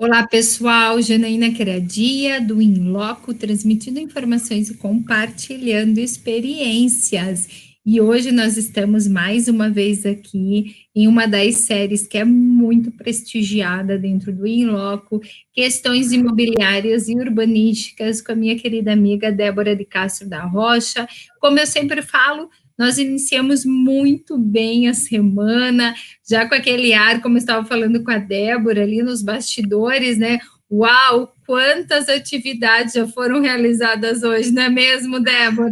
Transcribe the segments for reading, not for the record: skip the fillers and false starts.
Olá, pessoal. Janaína Queradia, do In Loco, transmitindo informações e compartilhando experiências. E hoje nós estamos mais uma vez aqui em uma das séries que é muito prestigiada dentro do In Loco, questões imobiliárias e urbanísticas, com a minha querida amiga Débora de Castro da Rocha. Como eu sempre falo, nós iniciamos muito bem a semana, já com aquele ar, como eu estava falando com a Débora ali nos bastidores, né? Uau, quantas atividades já foram realizadas hoje, não é mesmo, Débora?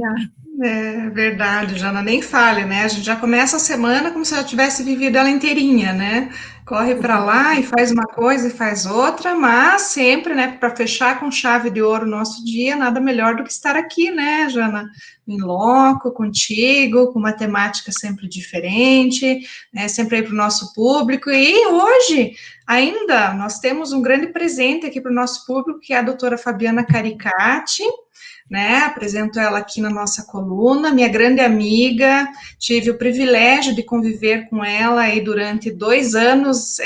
É verdade, Jana, nem fale, né? A gente já começa a semana como se já tivesse vivido ela inteirinha, né? Corre para lá e faz uma coisa e faz outra, mas sempre, né, para fechar com chave de ouro o nosso dia, nada melhor do que estar aqui, né, Jana? Em loco, contigo, com uma temática sempre diferente, né? Sempre aí para o nosso público. E hoje, ainda, nós temos um grande presente aqui para o nosso público, que é a doutora Fabiana Caricati, né? Apresento ela aqui na nossa coluna, minha grande amiga. Tive o privilégio de conviver com ela aí durante 2 anos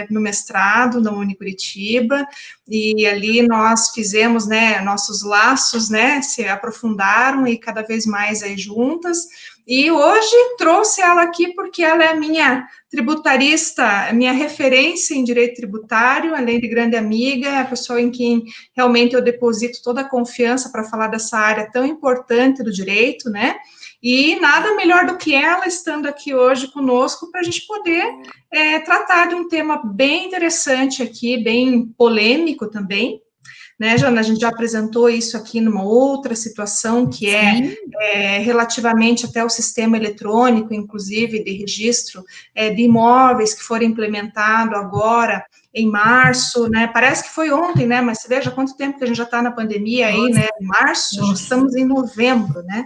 no mestrado na Unicuritiba, e ali nós fizemos, né, nossos laços, né, se aprofundaram e cada vez mais aí juntas. E hoje trouxe ela aqui porque ela é a minha tributarista, a minha referência em direito tributário, além de grande amiga, a pessoa em quem realmente eu deposito toda a confiança para falar dessa área tão importante do direito, né? E nada melhor do que ela estando aqui hoje conosco para a gente poder tratar de um tema bem interessante aqui, bem polêmico também, né, Jana? A gente já apresentou isso aqui numa outra situação que Sim. relativamente até o sistema eletrônico, inclusive de registro de imóveis que foram implementado agora em março, né? Parece que foi ontem, né? Mas você veja quanto tempo que a gente já está na pandemia aí, Nossa, né? Em março, já nossa. estamos em novembro, né?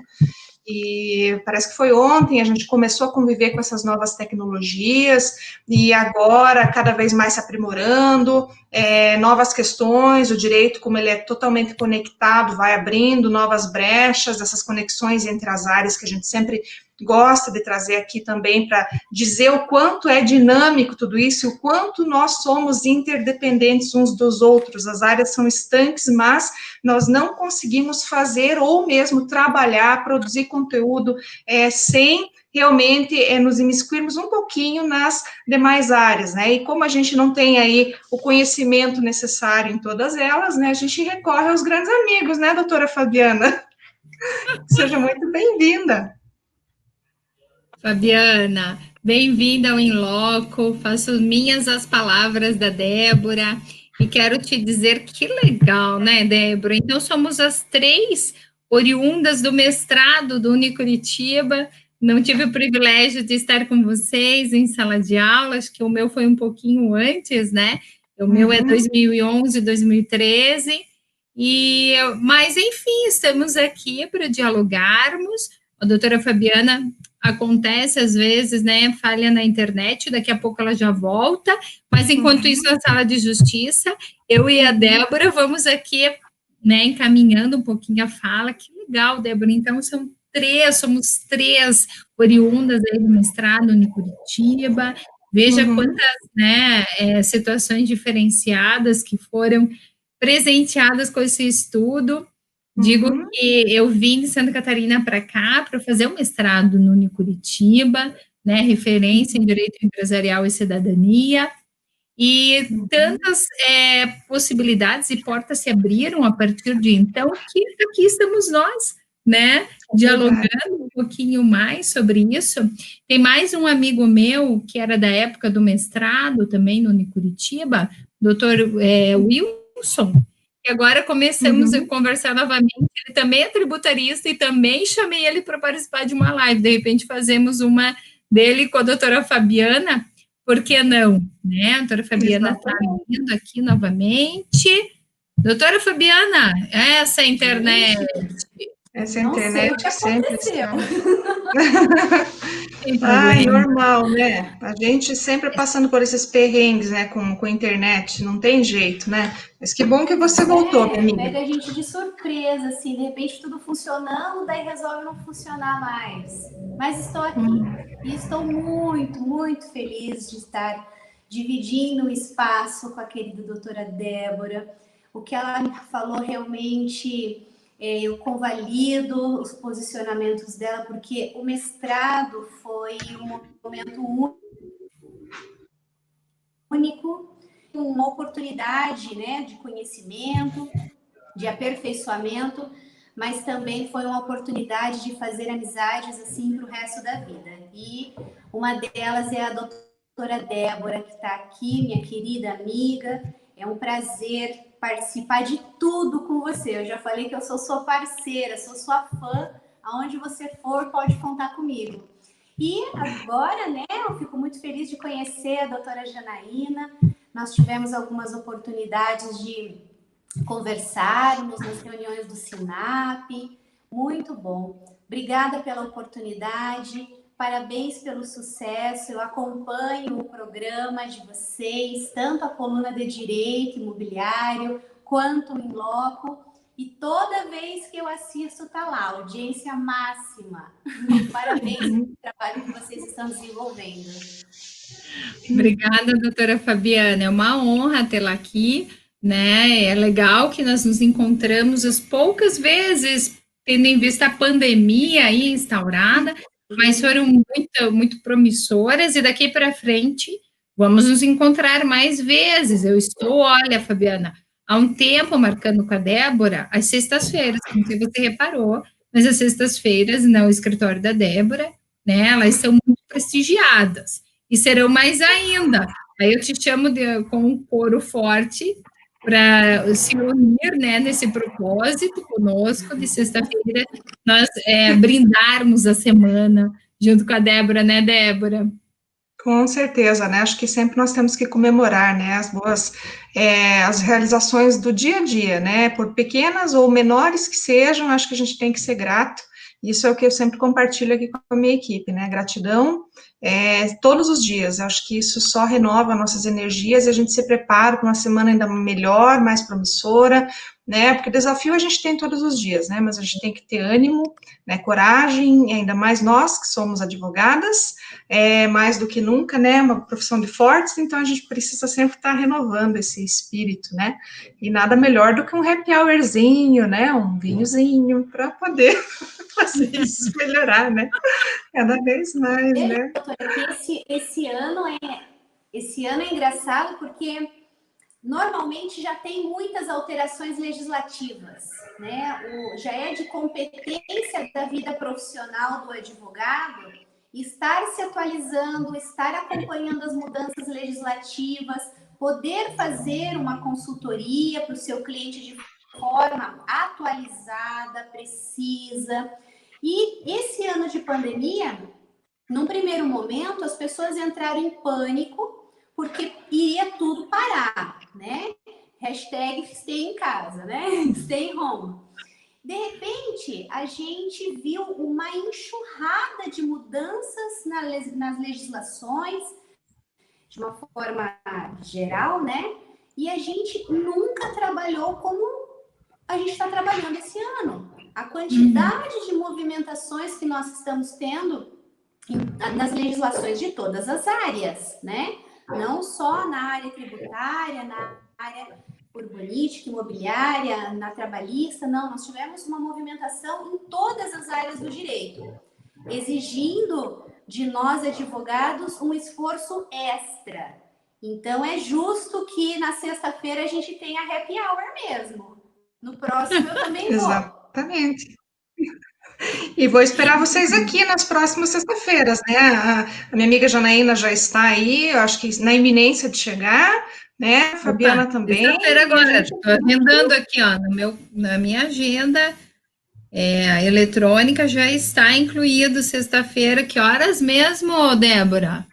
E parece que foi ontem, a gente começou a conviver com essas novas tecnologias, e agora cada vez mais se aprimorando, novas questões, o direito, como ele é totalmente conectado, vai abrindo novas brechas, essas conexões entre as áreas que a gente sempre gosta de trazer aqui também para dizer o quanto é dinâmico tudo isso, o quanto nós somos interdependentes uns dos outros. As áreas são estanques, mas nós não conseguimos fazer ou mesmo trabalhar, produzir conteúdo sem realmente nos imiscuirmos um pouquinho nas demais áreas, né? E como a gente não tem aí o conhecimento necessário em todas elas, né? A gente recorre aos grandes amigos, né, doutora Fabiana? Seja muito bem-vinda. Fabiana, bem-vinda ao In Loco. Faço minhas as palavras da Débora e quero te dizer que legal, né, Débora? Então, somos as três oriundas do mestrado do Unicuritiba. Não tive o privilégio de estar com vocês em sala de aula, acho que o meu foi um pouquinho antes, né? O meu é 2011, 2013. Mas, enfim, estamos aqui para dialogarmos. A doutora Fabiana acontece às vezes, né? Falha na internet, daqui a pouco ela já volta, mas enquanto isso, na sala de justiça, eu e a Débora vamos aqui, né, encaminhando um pouquinho a fala. Que legal, Débora. Então, somos três oriundas aí do mestrado em Curitiba. Veja quantas, né, situações diferenciadas que foram presenteadas com esse estudo. Digo que eu vim de Santa Catarina para cá para fazer um mestrado no Unicuritiba, né, referência em Direito Empresarial e Cidadania, e tantas possibilidades e portas se abriram a partir de então, que aqui estamos nós, né, dialogando um pouquinho mais sobre isso. Tem mais um amigo meu, que era da época do mestrado, também no Unicuritiba, doutor Wilson, e agora começamos a conversar novamente. Ele também é tributarista e também chamei ele para participar de uma live. De repente, fazemos uma dele com a doutora Fabiana. Por que não? Né? A doutora Fabiana está vindo aqui novamente. Doutora Fabiana, essa internet. Essa Não sei o internet que sempre aconteceu. está. Sem Ai, problema. normal, né? A gente sempre passando por esses perrengues, né, com a internet, não tem jeito, né? Mas que bom que você voltou, minha amiga. Pega a gente de surpresa, assim, de repente tudo funcionando, daí resolve não funcionar mais. Mas estou aqui e estou muito, muito feliz dividindo o espaço com a querida doutora Débora. O que ela me falou realmente, eu convalido os posicionamentos dela, porque o mestrado foi um momento único, uma oportunidade, né, de conhecimento, de aperfeiçoamento, mas também foi uma oportunidade de fazer amizades assim para o resto da vida. E uma delas é a doutora Débora, que está aqui, minha querida amiga. É um prazer participar de tudo com você. Eu já falei que eu sou sua parceira, sou sua fã. Aonde você for, pode contar comigo. E agora, né, eu fico muito feliz de conhecer a doutora Janaína. Nós tivemos algumas oportunidades de conversarmos nas reuniões do SINAP. Muito bom. Obrigada pela oportunidade. Parabéns pelo sucesso. Eu acompanho o programa de vocês, tanto a coluna de Direito Imobiliário, quanto o In Loco. E toda vez que eu assisto, tá lá, audiência máxima. Parabéns pelo trabalho que vocês estão desenvolvendo. Obrigada, doutora Fabiana. É uma honra tê-la aqui, né? É legal que nós nos encontramos as poucas vezes, tendo em vista a pandemia aí instaurada, mas foram muito promissoras, e daqui para frente vamos nos encontrar mais vezes. Eu estou, olha, Fabiana, há um tempo marcando com a Débora as sextas-feiras, não sei se você reparou, mas as sextas-feiras no escritório da Débora, né, elas são muito prestigiadas, e serão mais ainda. Aí eu te chamo com um coro forte para se unir, né, nesse propósito conosco de sexta-feira, nós brindarmos a semana junto com a Débora, né, Débora? Com certeza, né? Acho que sempre nós temos que comemorar, né? As boas, as realizações do dia a dia, né? Por pequenas ou menores que sejam, acho que a gente tem que ser grato. Isso é o que eu sempre compartilho aqui com a minha equipe, né? Gratidão todos os dias. Acho que isso só renova nossas energias e a gente se prepara para uma semana ainda melhor, mais promissora, né? Porque desafio a gente tem todos os dias, né? Mas a gente tem que ter ânimo, né? Coragem, ainda mais nós que somos advogadas, mais do que nunca, né? Uma profissão de fortes, então a gente precisa sempre estar renovando esse espírito, né? E nada melhor do que um happy hourzinho, né? Um vinhozinho para poder fazer isso melhorar, né? Cada vez mais, né? Doutora, que esse ano é engraçado porque normalmente já tem muitas alterações legislativas, né? Já é de competência da vida profissional do advogado estar se atualizando, estar acompanhando as mudanças legislativas, poder fazer uma consultoria para o seu cliente de forma atualizada, precisa. E esse ano de pandemia, num primeiro momento, as pessoas entraram em pânico porque iria tudo parar, né? Hashtag stay em casa, né? Stay home. De repente, a gente viu uma enxurrada de mudanças nas legislações, de uma forma geral, né? E a gente nunca trabalhou como a gente está trabalhando esse ano. A quantidade de movimentações que nós estamos tendo nas legislações de todas as áreas, né? Não só na área tributária, na área urbanística, imobiliária, na trabalhista, não. Nós tivemos uma movimentação em todas as áreas do direito, exigindo de nós, advogados, um esforço extra. Então, é justo que na sexta-feira a gente tenha happy hour mesmo. No próximo eu também vou. Exatamente. E vou esperar vocês aqui nas próximas sexta-feiras, né? A minha amiga Janaína já está aí, eu acho que na iminência de chegar, né? Fabiana também. Sexta-feira agora, estou agendando aqui, ó, na minha agenda, a eletrônica já está incluído sexta-feira. Que horas mesmo, Débora?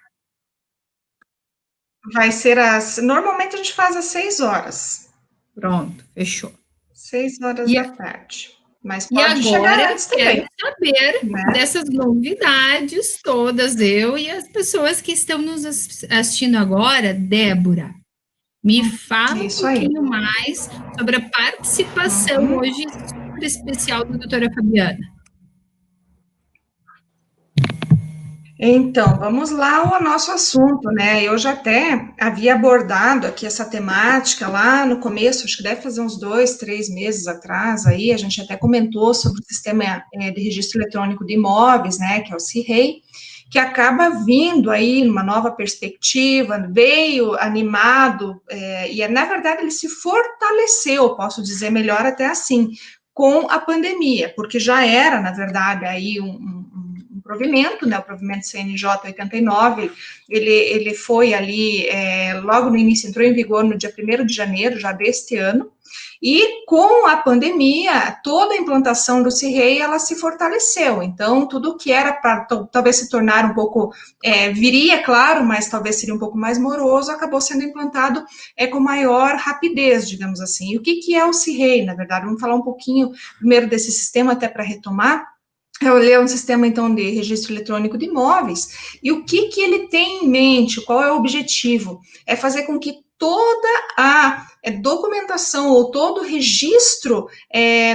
Vai ser normalmente a gente faz às 6 horas. Pronto, fechou. 6 horas da tarde. Mas pode agora chegar antes também. Quero saber, né, dessas novidades todas, eu e as pessoas que estão nos assistindo agora. Débora, me fala um pouquinho mais sobre a participação hoje super especial da doutora Fabiana. Então, vamos lá ao nosso assunto, né? Eu já até havia abordado aqui essa temática lá no começo, acho que deve fazer uns 2, 3 meses atrás, aí a gente até comentou sobre o sistema de registro eletrônico de imóveis, né, que é o CIRREI, que acaba vindo aí numa nova perspectiva, veio animado, e na verdade ele se fortaleceu, posso dizer melhor até assim, com a pandemia, porque já era, na verdade, aí um provimento, né, o provimento CNJ 89, ele foi ali, logo no início, entrou em vigor no dia 1º de janeiro, já deste ano, e com a pandemia, toda a implantação do CIRREI, ela se fortaleceu, então, tudo que era para talvez se tornar um pouco, viria, claro, mas talvez seria um pouco mais moroso, acabou sendo implantado com maior rapidez, digamos assim. E o que é o CIRREI, na verdade? Vamos falar um pouquinho primeiro desse sistema, até para retomar. Ele é um sistema, então, de registro eletrônico de imóveis, e o que ele tem em mente, qual é o objetivo? É fazer com que toda a documentação ou todo o registro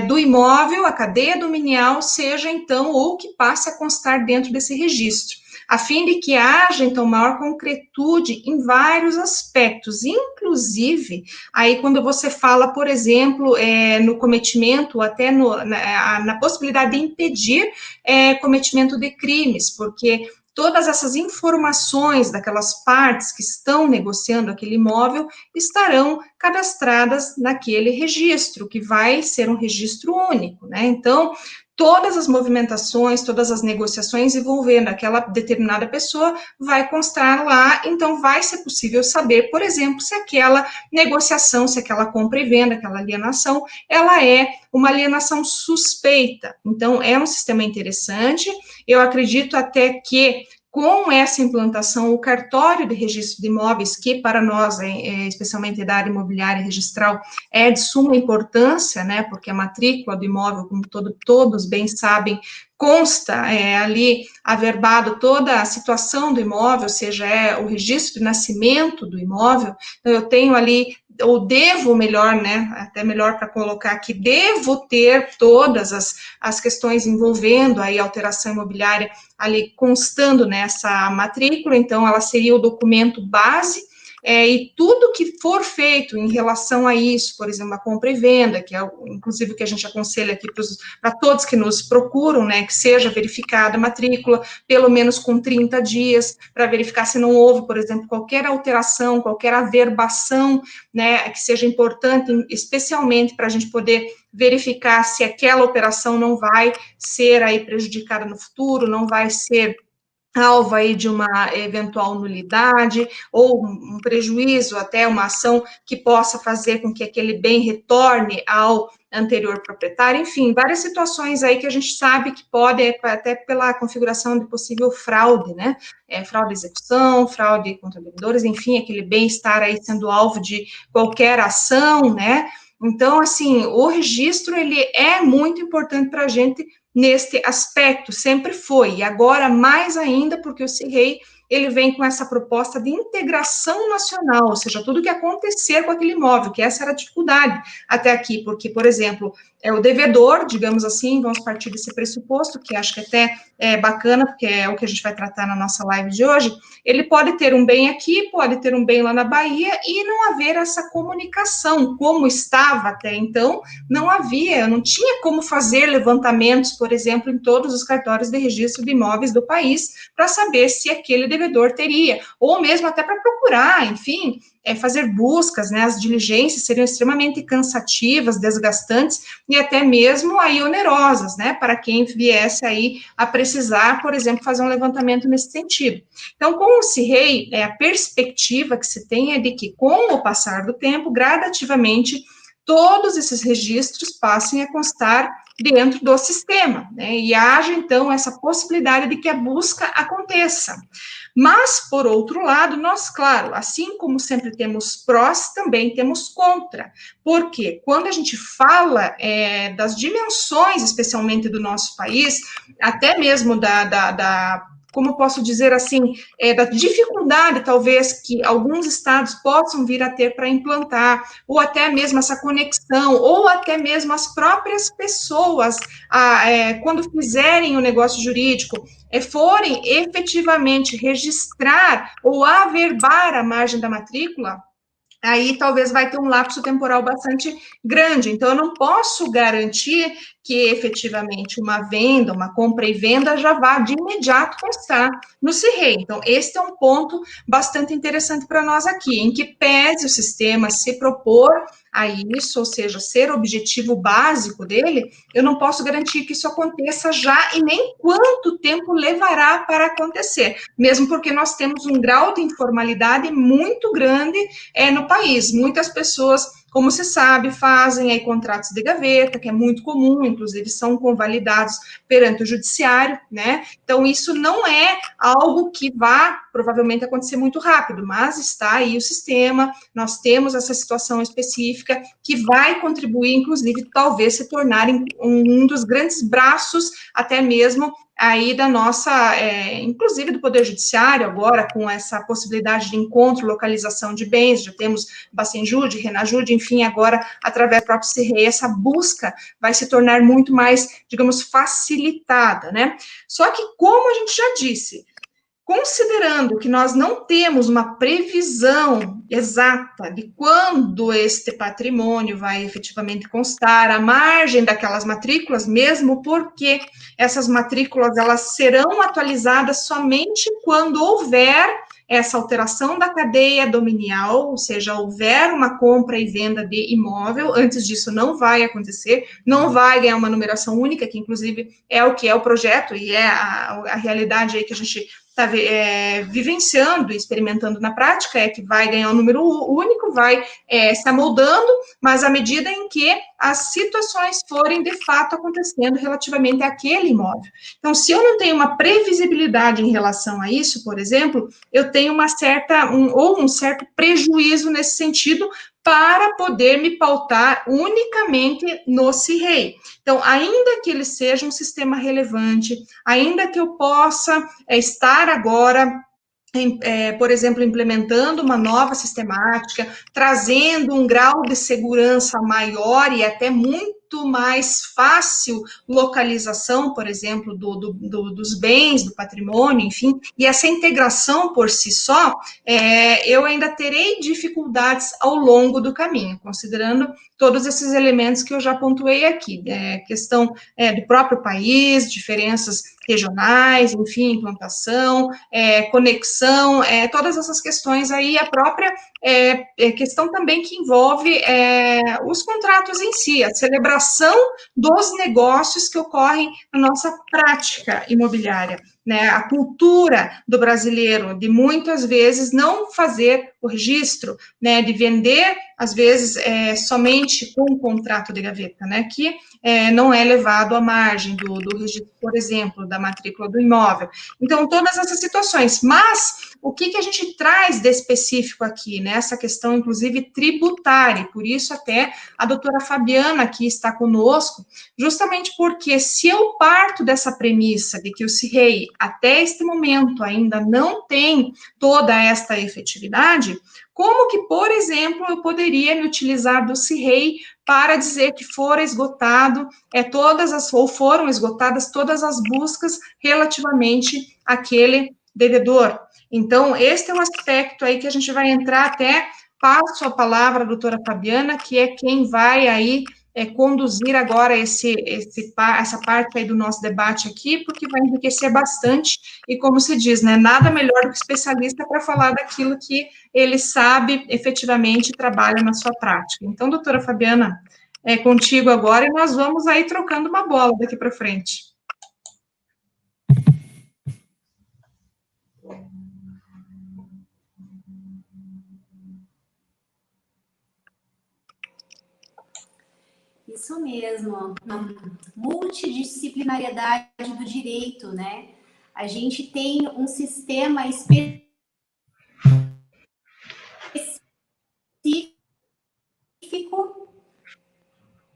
do imóvel, a cadeia dominial, seja, então, ou que passe a constar dentro desse registro, a fim de que haja, então, maior concretude em vários aspectos, inclusive, aí quando você fala, por exemplo, no cometimento, até na possibilidade de impedir cometimento de crimes, porque todas essas informações daquelas partes que estão negociando aquele imóvel estarão cadastradas naquele registro, que vai ser um registro único, né? Então, todas as movimentações, todas as negociações envolvendo aquela determinada pessoa vai constar lá, então vai ser possível saber, por exemplo, se aquela negociação, se aquela compra e venda, aquela alienação, ela é uma alienação suspeita. Então, é um sistema interessante, eu acredito até que com essa implantação, o cartório de registro de imóveis, que para nós, especialmente da área imobiliária e registral, é de suma importância, né, porque a matrícula do imóvel, como todos bem sabem, consta ali averbado toda a situação do imóvel, ou seja, o registro de nascimento do imóvel, então eu tenho ali, ou devo melhor, né, até melhor para colocar aqui, devo ter todas as questões envolvendo aí alteração imobiliária ali constando nessa matrícula, então ela seria o documento base, e tudo que for feito em relação a isso, por exemplo, a compra e venda, que é inclusive o que a gente aconselha aqui para todos que nos procuram, né, que seja verificada a matrícula, pelo menos com 30 dias, para verificar se não houve, por exemplo, qualquer alteração, qualquer averbação, né, que seja importante, especialmente para a gente poder verificar se aquela operação não vai ser aí prejudicada no futuro, não vai ser alvo aí de uma eventual nulidade ou um prejuízo, até uma ação que possa fazer com que aquele bem retorne ao anterior proprietário, enfim, várias situações aí que a gente sabe que pode, até pela configuração de possível fraude, né, fraude de execução, fraude contra devedores, enfim, aquele bem estar aí sendo alvo de qualquer ação, né, então, assim, o registro, ele é muito importante para a gente neste aspecto, sempre foi, e agora mais ainda, porque o CIRREI, ele vem com essa proposta de integração nacional, ou seja, tudo que acontecer com aquele imóvel, que essa era a dificuldade até aqui, porque, por exemplo, o devedor, digamos assim, vamos partir desse pressuposto, que acho que até é bacana, porque é o que a gente vai tratar na nossa live de hoje, ele pode ter um bem aqui, pode ter um bem lá na Bahia, e não haver essa comunicação, como estava até então, não havia, não tinha como fazer levantamentos, por exemplo, em todos os cartórios de registro de imóveis do país, para saber se aquele devedor teria, ou mesmo até para procurar, enfim, fazer buscas, né, as diligências seriam extremamente cansativas, desgastantes e até mesmo aí onerosas, né, para quem viesse aí a precisar, por exemplo, fazer um levantamento nesse sentido. Então, com o CIRREI, a perspectiva que se tem é de que, com o passar do tempo, gradativamente, todos esses registros passem a constar dentro do sistema, né, e haja, então, essa possibilidade de que a busca aconteça. Mas, por outro lado, nós, claro, assim como sempre temos prós, também temos contra, porque quando a gente fala das dimensões, especialmente do nosso país, até mesmo da como posso dizer assim, da dificuldade, talvez, que alguns estados possam vir a ter para implantar, ou até mesmo essa conexão, ou até mesmo as próprias pessoas, quando fizerem o negócio jurídico, forem efetivamente registrar ou averbar a margem da matrícula, aí talvez vai ter um lapso temporal bastante grande. Então, eu não posso garantir que efetivamente uma venda, uma compra e venda já vá de imediato constar no CIRREI. Então, este é um ponto bastante interessante para nós aqui, em que pese o sistema se propor a isso, ou seja, ser o objetivo básico dele, eu não posso garantir que isso aconteça já e nem quanto tempo levará para acontecer, mesmo porque nós temos um grau de informalidade muito grande no país. Muitas pessoas, como se sabe, fazem aí contratos de gaveta, que é muito comum, inclusive são convalidados perante o judiciário, né? Então, isso não é algo que vá provavelmente acontecer muito rápido, mas está aí o sistema, nós temos essa situação específica que vai contribuir, inclusive, talvez se tornar um dos grandes braços, até mesmo aí da nossa, inclusive do Poder Judiciário, agora com essa possibilidade de encontro, localização de bens, já temos Bacenjude, Renajude, enfim, agora, através do próprio CIRREI, essa busca vai se tornar muito mais, digamos, facilitada, né? Só que, como a gente já disse, considerando que nós não temos uma previsão exata de quando este patrimônio vai efetivamente constar, à margem daquelas matrículas, mesmo porque essas matrículas elas serão atualizadas somente quando houver essa alteração da cadeia dominial, ou seja, houver uma compra e venda de imóvel, antes disso não vai acontecer, não vai ganhar uma numeração única, que inclusive é o que é o projeto e é a realidade aí que a gente está vivenciando e experimentando na prática, é que vai ganhar um número único, vai se amoldando, mas à medida em que as situações forem de fato acontecendo relativamente àquele imóvel. Então, se eu não tenho uma previsibilidade em relação a isso, por exemplo, eu tenho um certo prejuízo nesse sentido, para poder me pautar unicamente no CIRREI. Então, ainda que ele seja um sistema relevante, ainda que eu possa estar agora, por exemplo, implementando uma nova sistemática, trazendo um grau de segurança maior e até muito mais fácil localização, por exemplo, dos bens, do patrimônio, enfim, e essa integração por si só, eu ainda terei dificuldades ao longo do caminho, considerando todos esses elementos que eu já pontuei aqui, questão do próprio país, diferenças regionais, enfim, implantação, conexão, todas essas questões aí, a própria questão também que envolve os contratos em si, a celebração dos negócios que ocorrem na nossa prática imobiliária, né, a cultura do brasileiro de muitas vezes não fazer o registro, né, de vender, às vezes, somente com um contrato de gaveta, né, que não é levado à margem do registro, por exemplo, da matrícula do imóvel. Então, todas essas situações. Mas, o que a gente traz de específico aqui, né, essa questão, inclusive, tributária, e por isso até a doutora Fabiana aqui está conosco, justamente porque se eu parto dessa premissa de que o CIRREI, até este momento, ainda não tem toda esta efetividade, como que, por exemplo, eu poderia me utilizar do CIRREI para dizer que foram esgotadas todas as buscas relativamente àquele devedor? Então, este é um aspecto aí que a gente vai entrar até, passo a palavra à doutora Fabiana, que é quem vai aí conduzir agora essa parte aí do nosso debate aqui, porque vai enriquecer bastante, e como se diz, né, nada melhor do que especialista para falar daquilo que ele sabe efetivamente e trabalha na sua prática. Então, doutora Fabiana, é contigo agora, e nós vamos aí trocando uma bola daqui para frente. Isso mesmo, multidisciplinariedade do direito, né? A gente tem um sistema específico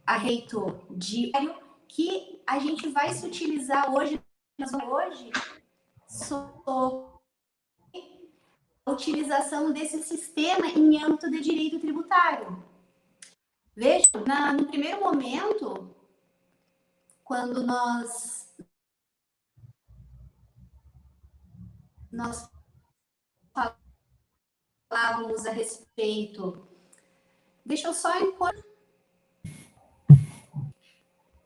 a respeito que a gente vai se utilizar hoje sobre a utilização desse sistema em âmbito de direito tributário. Veja, no primeiro momento, quando nós falávamos a respeito. Deixa eu só encontrar.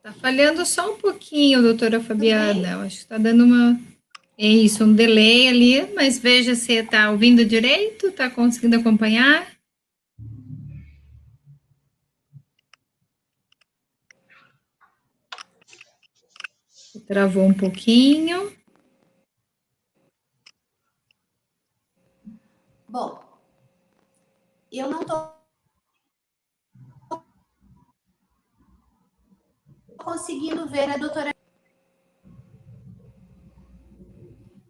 Tá falhando só um pouquinho, doutora Fabiana. Eu acho que tá dando um delay ali, mas veja se tá ouvindo direito, tá conseguindo acompanhar. Travou um pouquinho. Bom, eu não estou conseguindo ver a doutora.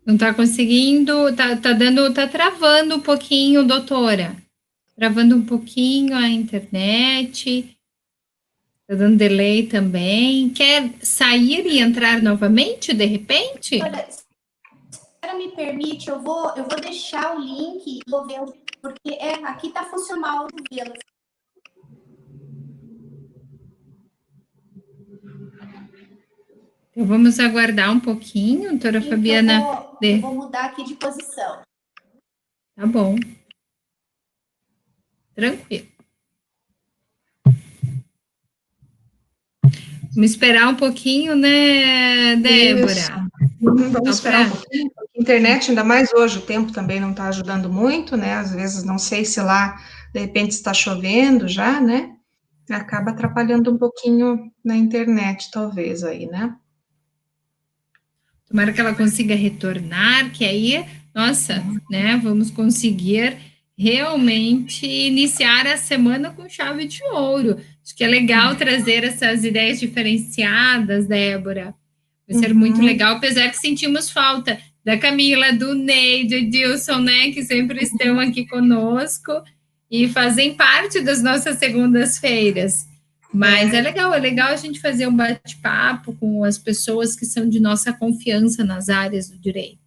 Não está conseguindo, tá travando um pouquinho, doutora. Travando um pouquinho a internet. Está dando delay também. Quer sair e entrar novamente, de repente? Olha, se a me permite, eu vou deixar o link e vou ver, porque aqui está funcional o vê-lo. Então, vamos aguardar um pouquinho, doutora Fabiana. Eu vou mudar aqui de posição. Tá bom. Tranquilo. Vamos esperar um pouquinho, né, Débora? Isso. Vamos esperar um pouquinho, porque a internet, ainda mais hoje, o tempo também não está ajudando muito, né? Às vezes, não sei se lá, de repente, está chovendo já, né? Acaba atrapalhando um pouquinho na internet, talvez, aí, né? Tomara que ela consiga retornar, que aí, nossa, né, vamos conseguir realmente iniciar a semana com chave de ouro. Acho que é legal trazer essas ideias diferenciadas, Débora. Vai ser muito legal, apesar que sentimos falta da Camila, do Ney, do Edilson, né, que sempre estão aqui conosco e fazem parte das nossas segundas-feiras. Mas é legal a gente fazer um bate-papo com as pessoas que são de nossa confiança nas áreas do direito.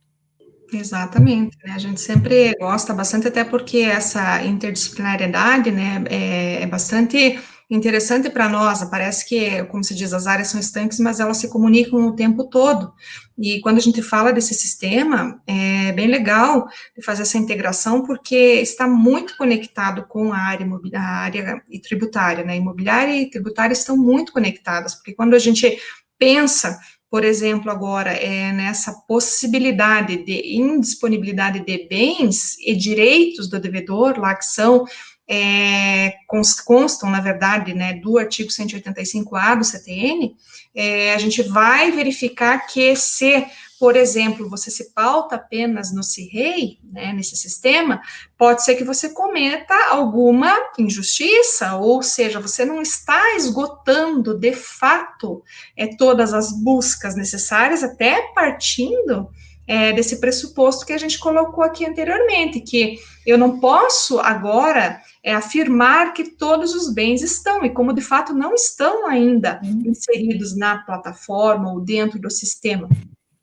Exatamente, né? A gente sempre gosta bastante, até porque essa interdisciplinariedade, né, é bastante interessante para nós. Parece que, como se diz, as áreas são estanques, mas elas se comunicam o tempo todo. E quando a gente fala desse sistema, é bem legal de fazer essa integração, porque está muito conectado com a área tributária, né? Imobiliária e tributária estão muito conectadas, porque quando a gente pensa, por exemplo, agora, nessa possibilidade de indisponibilidade de bens e direitos do devedor, lá que são, constam, na verdade, né, do artigo 185A do CTN, a gente vai verificar que se, por exemplo, você se pauta apenas no CIREI, né, nesse sistema, pode ser que você cometa alguma injustiça, ou seja, você não está esgotando, de fato, todas as buscas necessárias, até partindo desse pressuposto que a gente colocou aqui anteriormente, que eu não posso agora afirmar que todos os bens estão, e como de fato não estão ainda inseridos na plataforma ou dentro do sistema,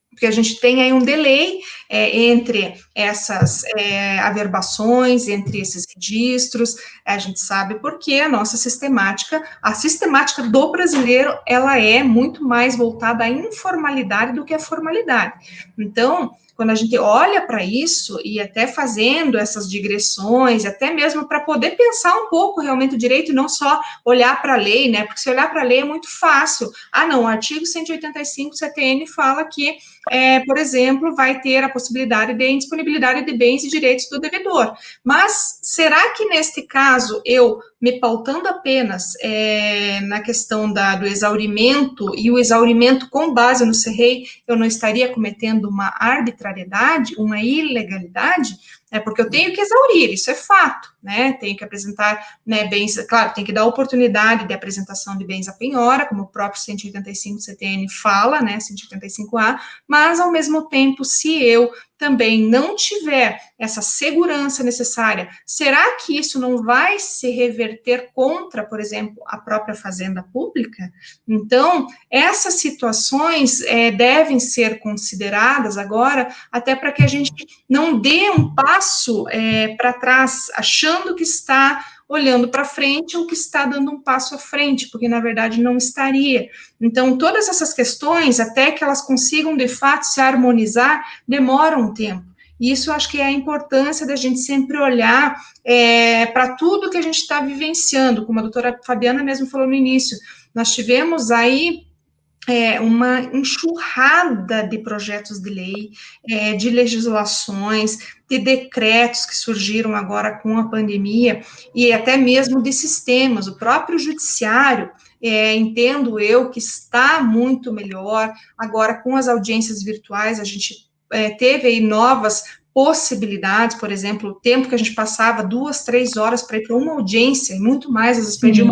porque a gente tem aí um delay entre essas averbações, entre esses registros. A gente sabe porque a sistemática do brasileiro, ela é muito mais voltada à informalidade do que à formalidade. Então, quando a gente olha para isso, e até fazendo essas digressões, até mesmo para poder pensar um pouco realmente o direito, e não só olhar para a lei, né, porque se olhar para a lei é muito fácil. Não, o artigo 185 CTN fala que, por exemplo, vai ter a possibilidade de indisponibilidade de bens e direitos do devedor. Mas será que, neste caso, eu, me pautando apenas na questão do exaurimento, e o exaurimento com base no CIREI, eu não estaria cometendo uma arbitrariedade, uma ilegalidade? né, porque eu tenho que exaurir, isso é fato, né, tenho que apresentar, né, bens, claro, tem que dar oportunidade de apresentação de bens à penhora, como o próprio 185 CTN fala, né, 185A, mas, ao mesmo tempo, se eu também não tiver essa segurança necessária, será que isso não vai se reverter contra, por exemplo, a própria fazenda pública? Então, essas situações devem ser consideradas agora, até para que a gente não dê um passo para trás, achando que está olhando para frente ou que está dando um passo à frente, porque na verdade não estaria. Então, todas essas questões, até que elas consigam de fato se harmonizar, demoram um tempo. E isso eu acho que é a importância da gente sempre olhar para tudo que a gente está vivenciando, como a doutora Fabiana mesmo falou no início. Nós tivemos aí uma enxurrada de projetos de lei, de legislações, de decretos que surgiram agora com a pandemia, e até mesmo de sistemas, o próprio judiciário, entendo eu que está muito melhor, agora com as audiências virtuais, a gente teve aí novas possibilidades, por exemplo, o tempo que a gente passava 2, 3 horas para ir para uma audiência, e muito mais, às vezes perdia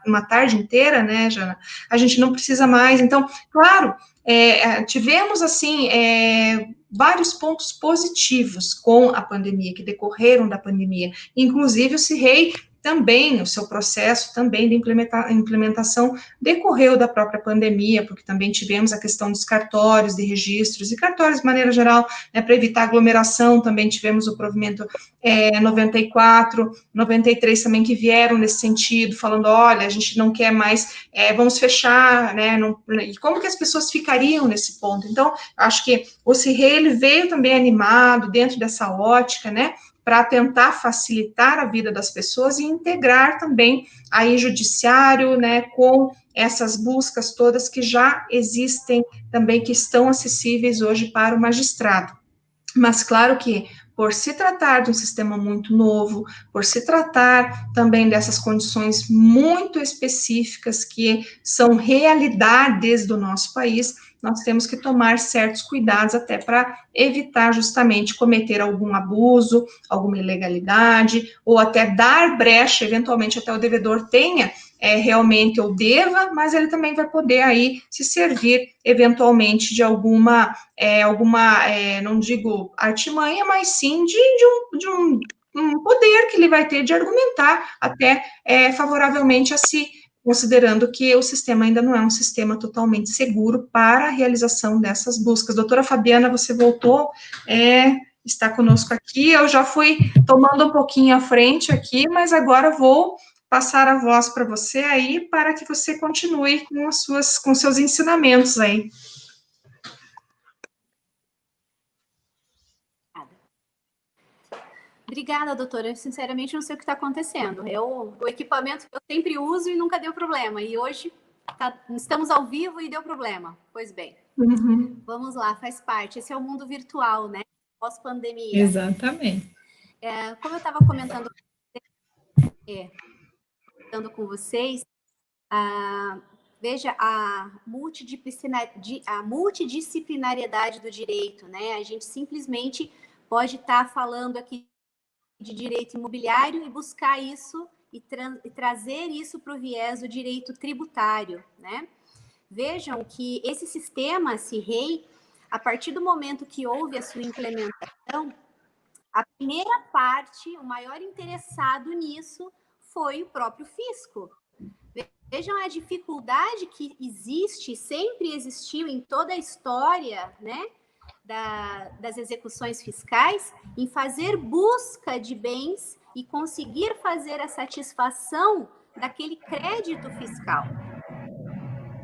uma tarde inteira, né, Jana? A gente não precisa mais. Então, claro, tivemos, assim, vários pontos positivos com a pandemia, que decorreram da pandemia. Inclusive, o CIREI também, o seu processo também de implementação decorreu da própria pandemia, porque também tivemos a questão dos cartórios, de registros, e cartórios de maneira geral, né, para evitar aglomeração, também tivemos o provimento 94, 93 também, que vieram nesse sentido, falando, olha, a gente não quer mais, vamos fechar, né, e como que as pessoas ficariam nesse ponto? Então, acho que o CIREI, ele veio também animado, dentro dessa ótica, né, para tentar facilitar a vida das pessoas e integrar também aí judiciário, né, com essas buscas todas que já existem também, que estão acessíveis hoje para o magistrado. Mas, claro que, por se tratar de um sistema muito novo, por se tratar também dessas condições muito específicas que são realidades do nosso país, nós temos que tomar certos cuidados até para evitar justamente cometer algum abuso, alguma ilegalidade, ou até dar brecha, eventualmente até o devedor tenha realmente ou deva, mas ele também vai poder aí se servir eventualmente de alguma, não digo artimanha, mas sim de um poder que ele vai ter de argumentar até favoravelmente a si, considerando que o sistema ainda não é um sistema totalmente seguro para a realização dessas buscas. Doutora Fabiana, você voltou, está conosco aqui, eu já fui tomando um pouquinho à frente aqui, mas agora vou passar a voz para você aí, para que você continue com seus ensinamentos aí. Obrigada, doutora. Eu, sinceramente, não sei o que está acontecendo. O equipamento que eu sempre uso e nunca deu problema. E hoje estamos ao vivo e deu problema. Pois bem. Vamos lá, faz parte. Esse é o mundo virtual, né? Pós-pandemia. Exatamente. Como eu estava comentando com vocês, veja a multidisciplinariedade do direito, né? A gente simplesmente pode estar falando aqui de direito imobiliário e buscar isso e trazer isso para o viés do direito tributário, né? Vejam que esse sistema CIREI, a partir do momento que houve a sua implementação, a primeira parte, o maior interessado nisso foi o próprio fisco. Vejam a dificuldade que existe, sempre existiu em toda a história, né, das execuções fiscais, em fazer busca de bens e conseguir fazer a satisfação daquele crédito fiscal.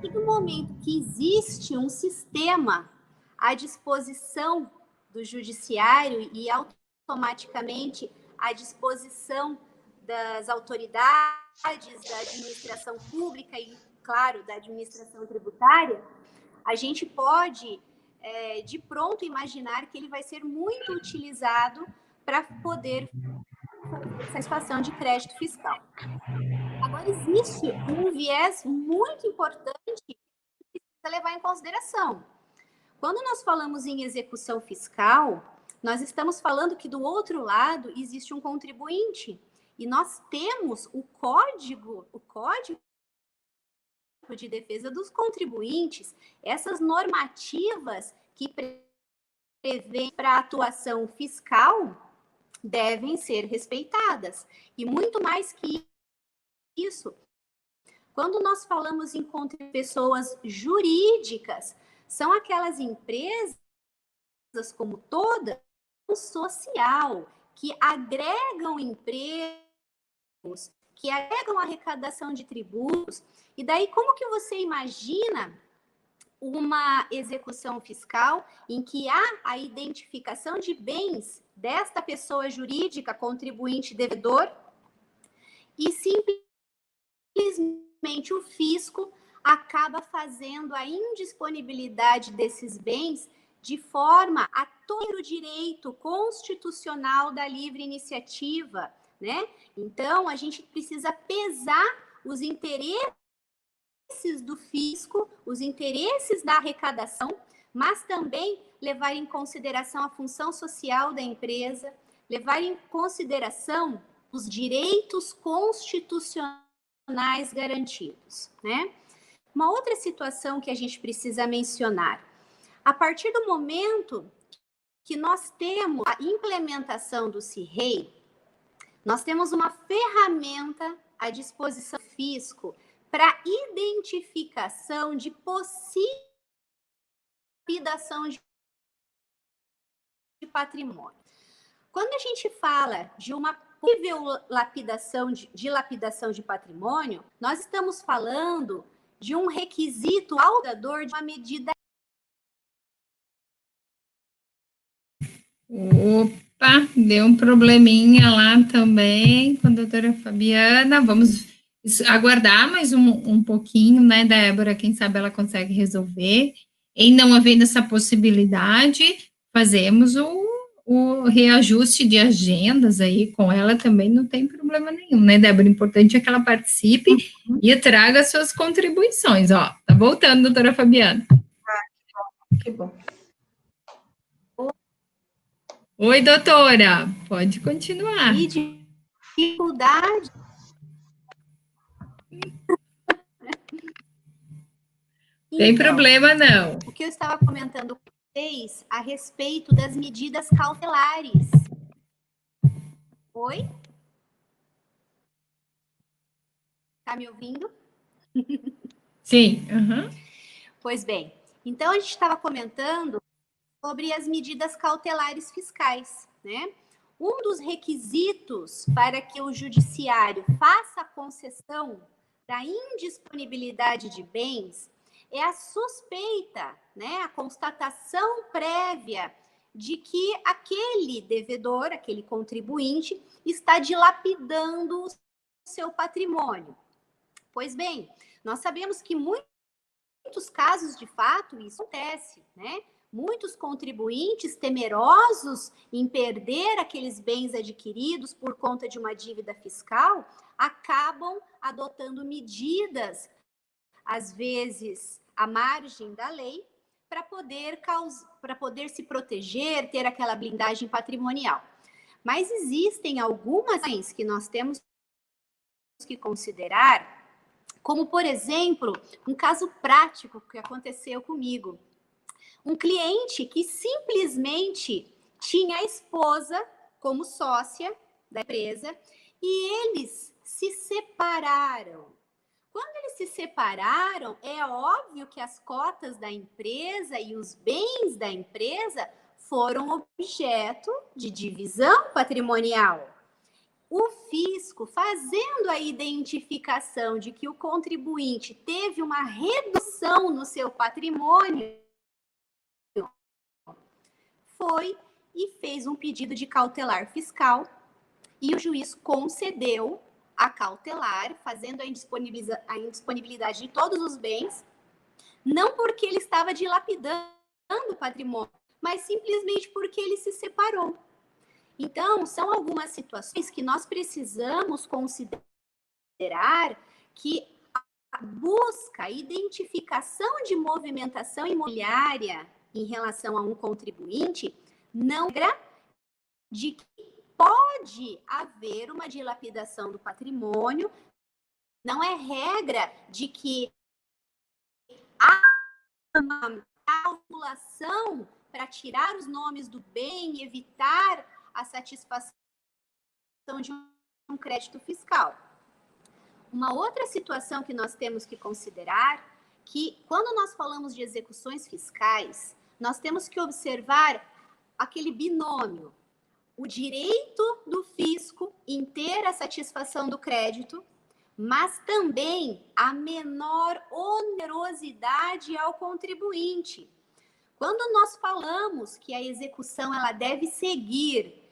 E no momento que existe um sistema à disposição do judiciário e automaticamente à disposição das autoridades, da administração pública e, claro, da administração tributária, a gente pode, de pronto, imaginar que ele vai ser muito utilizado para poder satisfação de crédito fiscal. Agora, existe um viés muito importante que precisa levar em consideração. Quando nós falamos em execução fiscal, nós estamos falando que do outro lado existe um contribuinte e nós temos o código de defesa dos contribuintes, essas normativas que prevêem para a atuação fiscal devem ser respeitadas. E muito mais que isso, quando nós falamos em pessoas jurídicas, são aquelas empresas, como toda, social, que agregam empregos, que agregam arrecadação de tributos. E daí, como que você imagina uma execução fiscal em que há a identificação de bens desta pessoa jurídica, contribuinte, devedor, e simplesmente o fisco acaba fazendo a indisponibilidade desses bens de forma a toler o direito constitucional da livre iniciativa, né? Então, a gente precisa pesar os interesses do fisco, os interesses da arrecadação, mas também levar em consideração a função social da empresa, levar em consideração os direitos constitucionais garantidos, né? Uma outra situação que a gente precisa mencionar, a partir do momento que nós temos a implementação do CIRREI, nós temos uma ferramenta à disposição do fisco para identificação de possível lapidação de patrimônio. Quando a gente fala de uma possível lapidação de patrimônio, nós estamos falando de um requisito algador de uma medida. Opa, deu um probleminha lá também com a doutora Fabiana. Vamos aguardar mais um pouquinho, né, Débora? Quem sabe ela consegue resolver. Em não havendo essa possibilidade, fazemos o reajuste de agendas aí com ela também, não tem problema nenhum, né, Débora? O importante é que ela participe e traga suas contribuições. Ó, tá voltando, doutora Fabiana. Que bom. Oi, doutora, pode continuar. E dificuldade. Tem problema, não. O que eu estava comentando com vocês a respeito das medidas cautelares. Oi? Tá me ouvindo? Sim. Uhum. Pois bem, então a gente estava comentando sobre as medidas cautelares fiscais, né? Um dos requisitos para que o judiciário faça a concessão da indisponibilidade de bens é a suspeita, né? A constatação prévia de que aquele devedor, aquele contribuinte, está dilapidando o seu patrimônio. Pois bem, nós sabemos que muitos casos, de fato, isso acontece, né? Muitos contribuintes temerosos em perder aqueles bens adquiridos por conta de uma dívida fiscal, acabam adotando medidas, às vezes à margem da lei, para poder se proteger, ter aquela blindagem patrimonial. Mas existem algumas coisas que nós temos que considerar, como, por exemplo, um caso prático que aconteceu comigo. Um cliente que simplesmente tinha a esposa como sócia da empresa e eles se separaram. Quando eles se separaram, é óbvio que as cotas da empresa e os bens da empresa foram objeto de divisão patrimonial. O fisco, fazendo a identificação de que o contribuinte teve uma redução no seu patrimônio, foi e fez um pedido de cautelar fiscal e o juiz concedeu a cautelar, fazendo a indisponibilidade de todos os bens, não porque ele estava dilapidando o patrimônio, mas simplesmente porque ele se separou. Então, são algumas situações que nós precisamos considerar que a busca, a identificação de movimentação imobiliária em relação a um contribuinte não é de que pode haver uma dilapidação do patrimônio, não é regra de que há uma calculação para tirar os nomes do bem e evitar a satisfação de um crédito fiscal. Uma outra situação que nós temos que considerar, que quando nós falamos de execuções fiscais, nós temos que observar aquele binômio, o direito do fisco em ter a satisfação do crédito, mas também a menor onerosidade ao contribuinte. Quando nós falamos que a execução ela deve seguir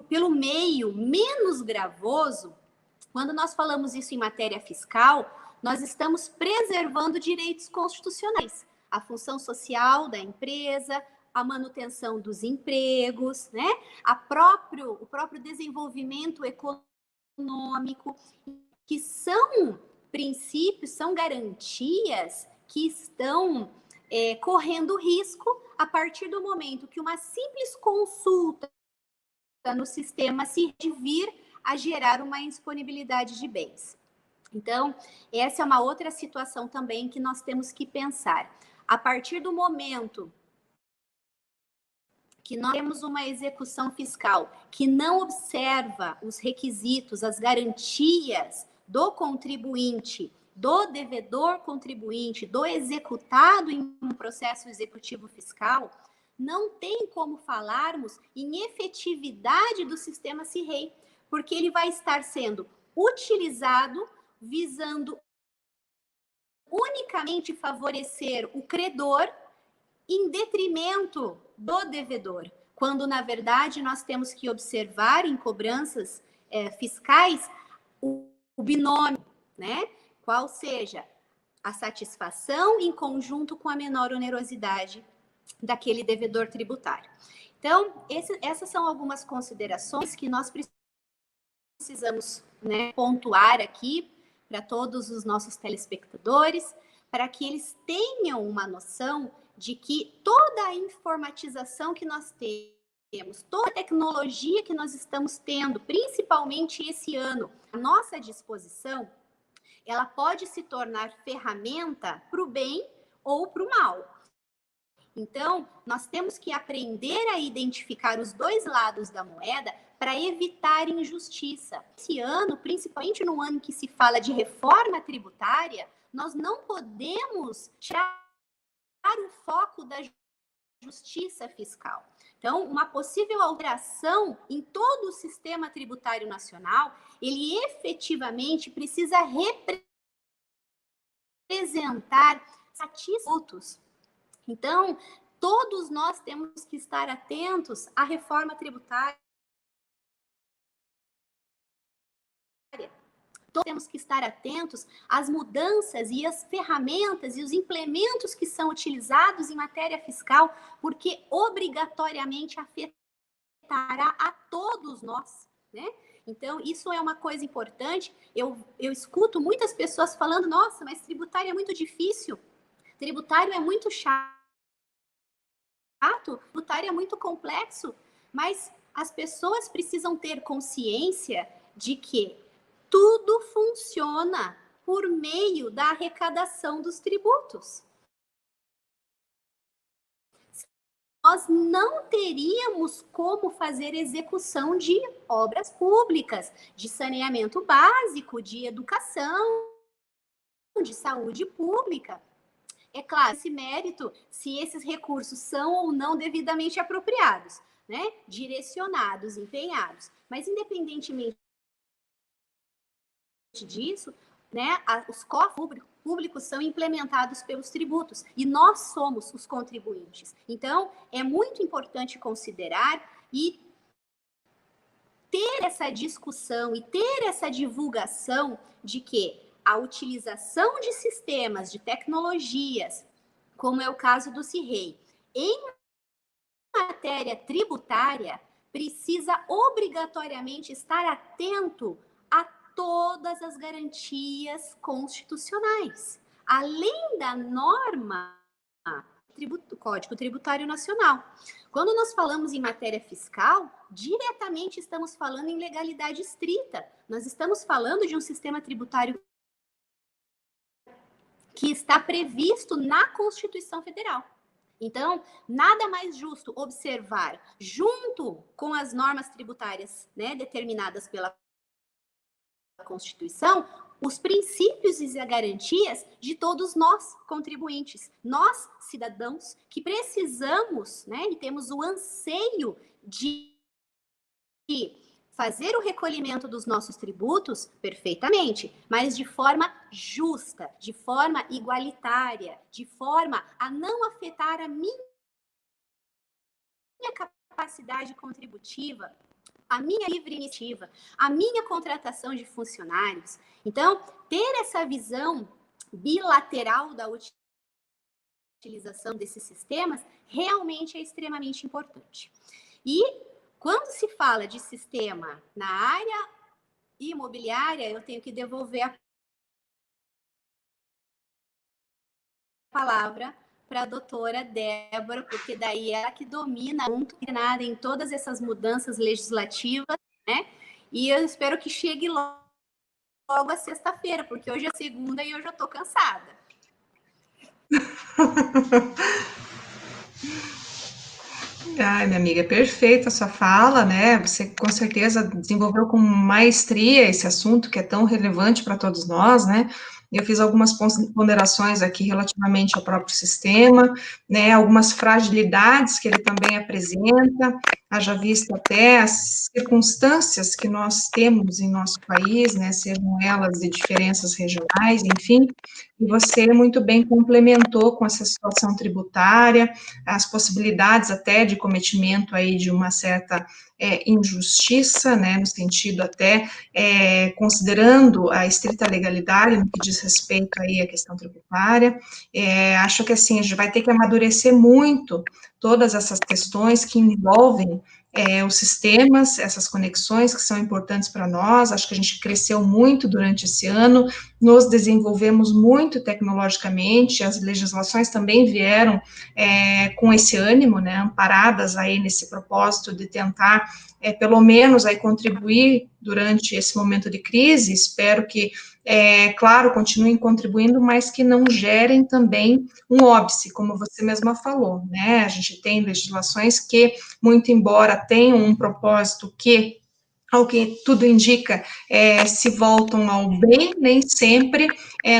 pelo meio menos gravoso, quando nós falamos isso em matéria fiscal, nós estamos preservando direitos constitucionais, a função social da empresa, a manutenção dos empregos, né? O próprio desenvolvimento econômico, que são princípios, são garantias que estão correndo risco a partir do momento que uma simples consulta no sistema se vir a gerar uma indisponibilidade de bens. Então, essa é uma outra situação também que nós temos que pensar. A partir do momento que nós temos uma execução fiscal que não observa os requisitos, as garantias do contribuinte, do devedor contribuinte, do executado em um processo executivo fiscal, não tem como falarmos em efetividade do sistema CIRREI, porque ele vai estar sendo utilizado visando unicamente favorecer o credor em detrimento do devedor, quando na verdade nós temos que observar em cobranças fiscais o binômio, né? Qual seja a satisfação em conjunto com a menor onerosidade daquele devedor tributário. Então, essas são algumas considerações que nós precisamos, né, pontuar aqui para todos os nossos telespectadores, para que eles tenham uma noção de que toda a informatização que nós temos, toda a tecnologia que nós estamos tendo, principalmente esse ano, à nossa disposição, ela pode se tornar ferramenta para o bem ou para o mal. Então, nós temos que aprender a identificar os dois lados da moeda para evitar injustiça. Esse ano, principalmente no ano em que se fala de reforma tributária, nós não podemos tirar o foco da justiça fiscal. Então, uma possível alteração em todo o sistema tributário nacional, ele efetivamente precisa representar satisfatos. Então, todos nós temos que estar atentos à reforma tributária. Todos temos que estar atentos às mudanças e às ferramentas e os implementos que são utilizados em matéria fiscal, porque obrigatoriamente afetará a todos nós, né? Então, isso é uma coisa importante. Eu escuto muitas pessoas falando, nossa, mas tributário é muito difícil, tributário é muito chato, tributário é muito complexo, mas as pessoas precisam ter consciência de que tudo funciona por meio da arrecadação dos tributos. Nós não teríamos como fazer execução de obras públicas, de saneamento básico, de educação, de saúde pública. É claro, esse mérito, se esses recursos são ou não devidamente apropriados, né? Direcionados, empenhados. Mas, independentemente disso, né, os cofres públicos são implementados pelos tributos e nós somos os contribuintes. Então, é muito importante considerar e ter essa discussão e ter essa divulgação de que a utilização de sistemas, de tecnologias, como é o caso do CIRREI, em matéria tributária, precisa obrigatoriamente estar atento a todas as garantias constitucionais. Além da norma Código Tributário Nacional. Quando nós falamos em matéria fiscal, diretamente estamos falando em legalidade estrita. Nós estamos falando de um sistema tributário que está previsto na Constituição Federal. Então, nada mais justo observar, junto com as normas tributárias, né, determinadas pela Constituição, os princípios e as garantias de todos nós, contribuintes, nós, cidadãos, que precisamos, né, e temos o anseio de fazer o recolhimento dos nossos tributos perfeitamente, mas de forma justa, de forma igualitária, de forma a não afetar a minha capacidade contributiva, a minha livre iniciativa, a minha contratação de funcionários. Então, ter essa visão bilateral da utilização desses sistemas realmente é extremamente importante. E quando se fala de sistema na área imobiliária, eu tenho que devolver a palavra para a doutora Débora, porque daí é ela que domina muito nada em todas essas mudanças legislativas, né? E eu espero que chegue logo a sexta-feira, porque hoje é segunda e eu já estou cansada. Ai, minha amiga, perfeita a sua fala, né? Você com certeza desenvolveu com maestria esse assunto que é tão relevante para todos nós, né? Eu fiz algumas ponderações aqui relativamente ao próprio sistema, né? Algumas fragilidades que ele também apresenta, haja vista até as circunstâncias que nós temos em nosso país, né? Sejam elas de diferenças regionais, enfim. E você muito bem complementou com essa situação tributária, as possibilidades até de cometimento aí de uma certa injustiça, né, no sentido até considerando a estrita legalidade no que diz respeito aí à questão tributária. Acho que assim, a gente vai ter que amadurecer muito todas essas questões que envolvem os sistemas, essas conexões que são importantes para nós. Acho que a gente cresceu muito durante esse ano, nos desenvolvemos muito tecnologicamente, as legislações também vieram com esse ânimo, né, amparadas aí nesse propósito de tentar, pelo menos, aí contribuir durante esse momento de crise. Espero que, claro, continuem contribuindo, mas que não gerem também um óbice, como você mesma falou, né? A gente tem legislações que, muito embora tenham um propósito que, ao que tudo indica, se voltam ao bem, nem sempre,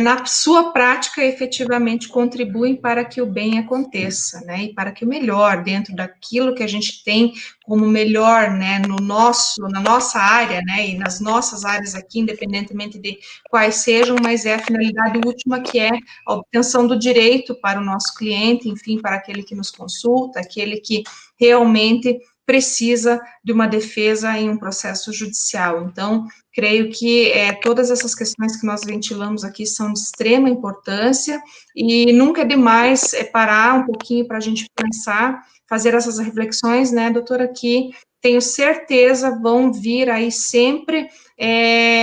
na sua prática, efetivamente contribuem para que o bem aconteça, né, e para que o melhor, dentro daquilo que a gente tem como melhor, né, na nossa área, né, e nas nossas áreas aqui, independentemente de quais sejam, mas é a finalidade última, que é a obtenção do direito para o nosso cliente, enfim, para aquele que nos consulta, aquele que realmente precisa de uma defesa em um processo judicial. Então, creio que todas essas questões que nós ventilamos aqui são de extrema importância, e nunca é demais parar um pouquinho para a gente pensar, fazer essas reflexões, né, doutora, que tenho certeza vão vir aí sempre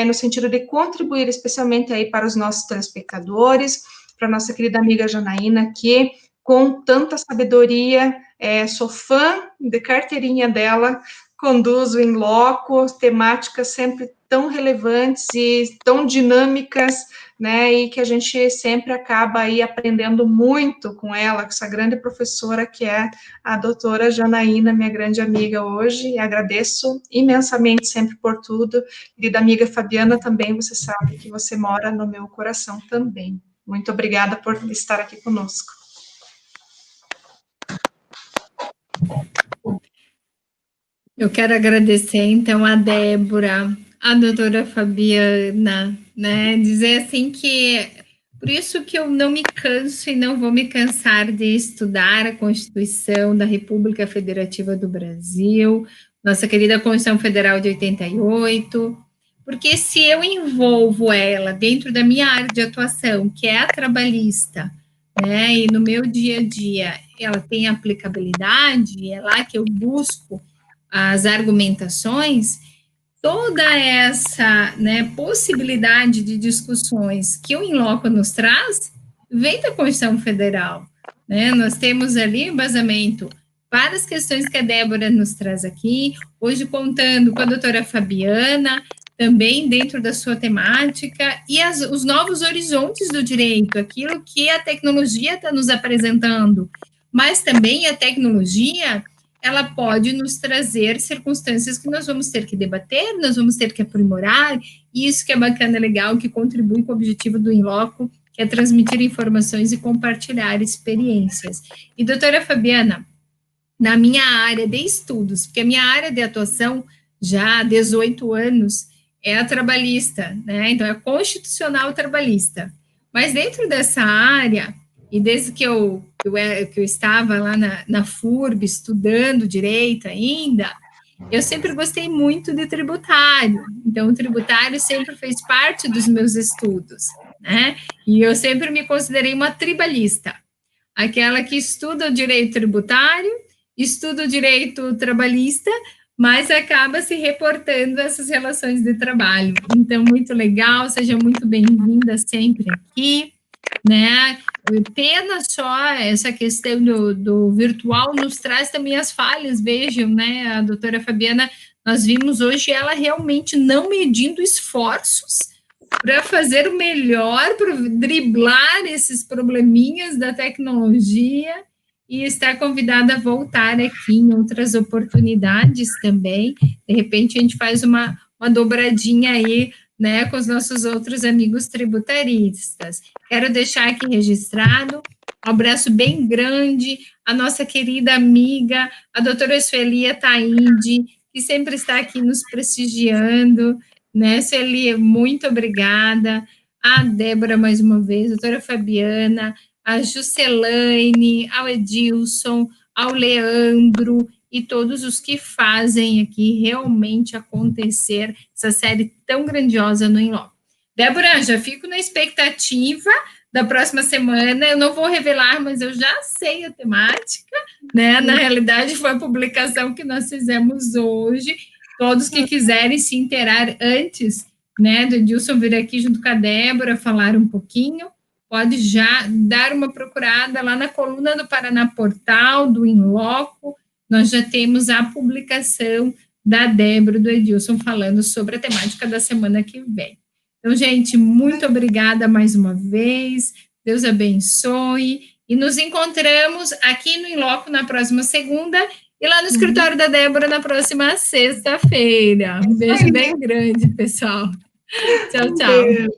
no sentido de contribuir, especialmente aí para os nossos telespectadores, para a nossa querida amiga Janaína, que com tanta sabedoria, sou fã de carteirinha dela, conduz o In Loco, temáticas sempre tão relevantes e tão dinâmicas, né, e que a gente sempre acaba aí aprendendo muito com ela, com essa grande professora que é a doutora Janaína, minha grande amiga hoje, e agradeço imensamente sempre por tudo. Querida amiga Fabiana, também você sabe que você mora no meu coração também. Muito obrigada por estar aqui conosco. Eu quero agradecer, então, a Débora, a doutora Fabiana, né, dizer assim que, por isso que eu não me canso e não vou me cansar de estudar a Constituição da República Federativa do Brasil, nossa querida Constituição Federal de 88, porque se eu envolvo ela dentro da minha área de atuação, que é a trabalhista, né, e no meu dia a dia ela tem aplicabilidade, é lá que eu busco as argumentações, toda essa, né, possibilidade de discussões que o In Loco nos traz, vem da Constituição Federal, né? Nós temos ali embasamento, várias questões que a Débora nos traz aqui, hoje contando com a doutora Fabiana, também dentro da sua temática, e os novos horizontes do direito, aquilo que a tecnologia está nos apresentando, mas também a tecnologia, ela pode nos trazer circunstâncias que nós vamos ter que debater, nós vamos ter que aprimorar, e isso que é bacana, legal, que contribui com o objetivo do In Loco, que é transmitir informações e compartilhar experiências. E, doutora Fabiana, na minha área de estudos, porque a minha área de atuação, já há 18 anos, é a trabalhista, né? Então, é a constitucional trabalhista. Mas dentro dessa área, e desde que eu estava lá na FURB, estudando direito ainda, eu sempre gostei muito de tributário. Então, o tributário sempre fez parte dos meus estudos, né? E eu sempre me considerei uma tribalista, aquela que estuda o direito tributário, estuda o direito trabalhista, mas acaba se reportando essas relações de trabalho. Então, muito legal, seja muito bem-vinda sempre aqui, né? Pena só essa questão do virtual nos traz também as falhas, vejam, né? A doutora Fabiana, nós vimos hoje ela realmente não medindo esforços para fazer o melhor, para driblar esses probleminhas da tecnologia, e está convidada a voltar aqui em outras oportunidades também. De repente, a gente faz uma dobradinha aí, né, com os nossos outros amigos tributaristas. Quero deixar aqui registrado um abraço bem grande à nossa querida amiga, a doutora Sueli Taide, que sempre está aqui nos prestigiando, né, Sueli, muito obrigada. A Débora, mais uma vez, a doutora Fabiana, a Juscelane, ao Edilson, ao Leandro e todos os que fazem aqui realmente acontecer essa série tão grandiosa no In Loco. Débora, já fico na expectativa da próxima semana, eu não vou revelar, mas eu já sei a temática, né? Na realidade, foi a publicação que nós fizemos hoje. Todos que quiserem se inteirar antes, né, do Edilson vir aqui junto com a Débora, falar um pouquinho, pode já dar uma procurada lá na coluna do Paraná Portal, do In Loco. Nós já temos a publicação da Débora e do Edilson falando sobre a temática da semana que vem. Então, gente, muito obrigada mais uma vez, Deus abençoe, e nos encontramos aqui no In Loco na próxima segunda, e lá no escritório da Débora na próxima sexta-feira. Um beijo bem grande, pessoal. Tchau, tchau.